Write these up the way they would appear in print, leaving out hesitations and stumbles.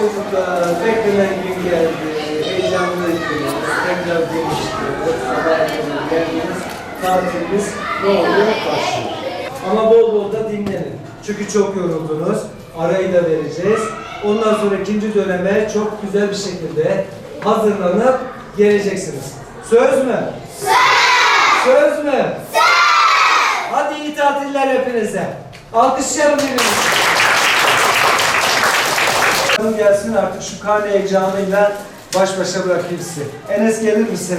çocuklar, beklenen gün geldi, heyecanlıyız, tekrar buluştuk, sabah geldiniz, tatilimiz ne oluyor? Başlıyor. Ama bol bol da dinlenin. Çünkü çok yoruldunuz, arayı da vereceğiz. Ondan sonra ikinci döneme çok güzel bir şekilde hazırlanıp geleceksiniz. Söz mü? Söz! Söz mü? Söz! Hadi iyi tatiller hepinize. Alkışlayalım birbirimizi. Gelsin artık şu karne heyecanıyla baş başa bırakayım sizi. Enes gelir misin?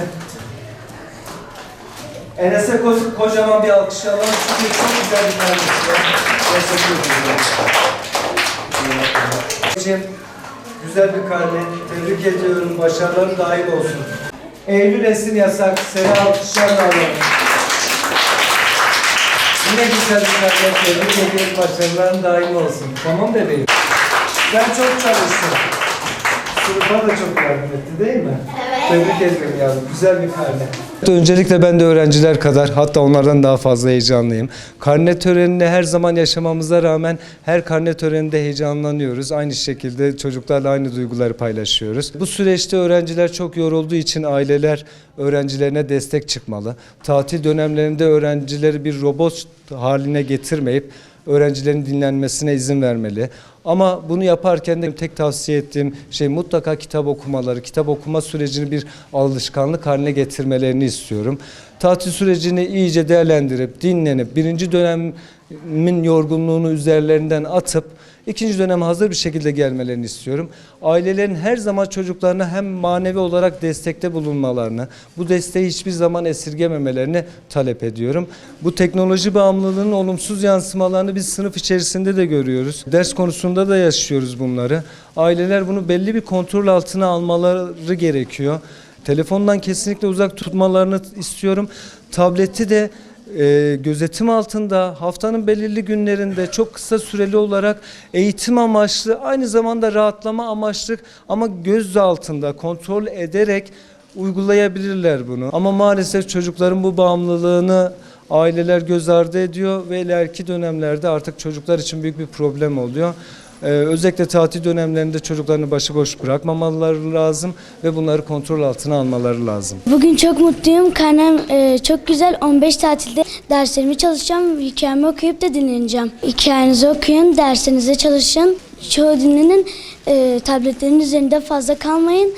Enes'e kocaman bir alkış alalım çünkü çok güzel bir karnesi var. Teşekkür ederim. Güzel bir karne. Tebrik ediyorum. Başarıların daim olsun. Eylül resim yasak. Seni alkışlarla alalım. Yine güzel bir karne. Tebrik ediyorum. Başarıların daim olsun. Tamam bebeğim. Ben çok çalıştım. Sınıfa da çok yardım etti değil mi? Evet. Tebrik ederim yavrum. Güzel bir karne. Öncelikle ben de öğrenciler kadar, hatta onlardan daha fazla heyecanlıyım. Karne törenini her zaman yaşamamıza rağmen her karne töreninde heyecanlanıyoruz. Aynı şekilde çocuklarla aynı duyguları paylaşıyoruz. Bu süreçte öğrenciler çok yorulduğu için aileler öğrencilerine destek çıkmalı. Tatil dönemlerinde öğrencileri bir robot haline getirmeyip öğrencilerin dinlenmesine izin vermeli. Ama bunu yaparken de tek tavsiye ettiğim şey mutlaka kitap okumaları, kitap okuma sürecini bir alışkanlık haline getirmelerini istiyorum. Tatil sürecini iyice değerlendirip, dinlenip, birinci dönemin yorgunluğunu üzerlerinden atıp, ikinci döneme hazır bir şekilde gelmelerini istiyorum. Ailelerin her zaman çocuklarına hem manevi olarak destekte bulunmalarını, bu desteği hiçbir zaman esirgememelerini talep ediyorum. Bu teknoloji bağımlılığının olumsuz yansımalarını biz sınıf içerisinde de görüyoruz. Ders konusunda da yaşıyoruz bunları. Aileler bunu belli bir kontrol altına almaları gerekiyor. Telefondan kesinlikle uzak tutmalarını istiyorum. Tableti de gözetim altında haftanın belirli günlerinde çok kısa süreli olarak eğitim amaçlı, aynı zamanda rahatlama amaçlı ama göz altında kontrol ederek uygulayabilirler bunu. Ama maalesef çocukların bu bağımlılığını aileler göz ardı ediyor ve ileriki dönemlerde artık çocuklar için büyük bir problem oluyor. Özellikle tatil dönemlerinde çocuklarını başıboş bırakmamaları lazım ve bunları kontrol altına almaları lazım. Bugün çok mutluyum. Karnem çok güzel. 15 tatilde derslerimi çalışacağım. Hikayemi okuyup da dinleneceğim. Hikayenizi okuyun, derslerinize çalışın. Çoğu dinlenin. Tabletlerin üzerinde fazla kalmayın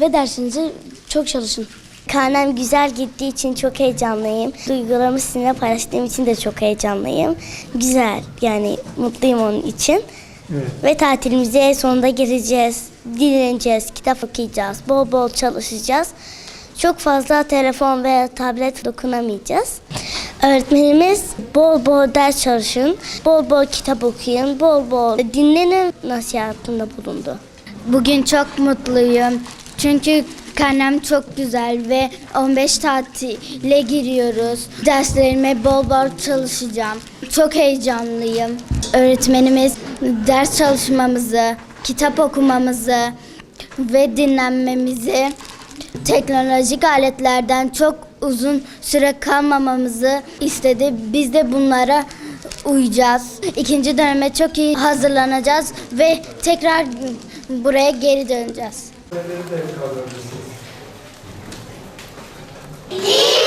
ve dersinize çok çalışın. Karnem güzel gittiği için çok heyecanlıyım. Duygularımı sizinle paylaştığım için de çok heyecanlıyım. Güzel, yani mutluyum onun için. Evet. Ve tatilimize sonunda gireceğiz, dinleneceğiz, kitap okuyacağız, bol bol çalışacağız. Çok fazla telefon ve tablet dokunamayacağız. Öğretmenimiz bol bol ders çalışın, bol bol kitap okuyun, bol bol dinlenin nasihatinde bulundu. Bugün çok mutluyum. Çünkü karnem çok güzel ve 15 tatile giriyoruz. Derslerime bol bol çalışacağım. Çok heyecanlıyım. Öğretmenimiz ders çalışmamızı, kitap okumamızı ve dinlenmemizi, teknolojik aletlerden çok uzun süre kalmamamızı istedi. Biz de bunlara uyacağız. İkinci döneme çok iyi hazırlanacağız ve tekrar buraya geri döneceğiz. İyi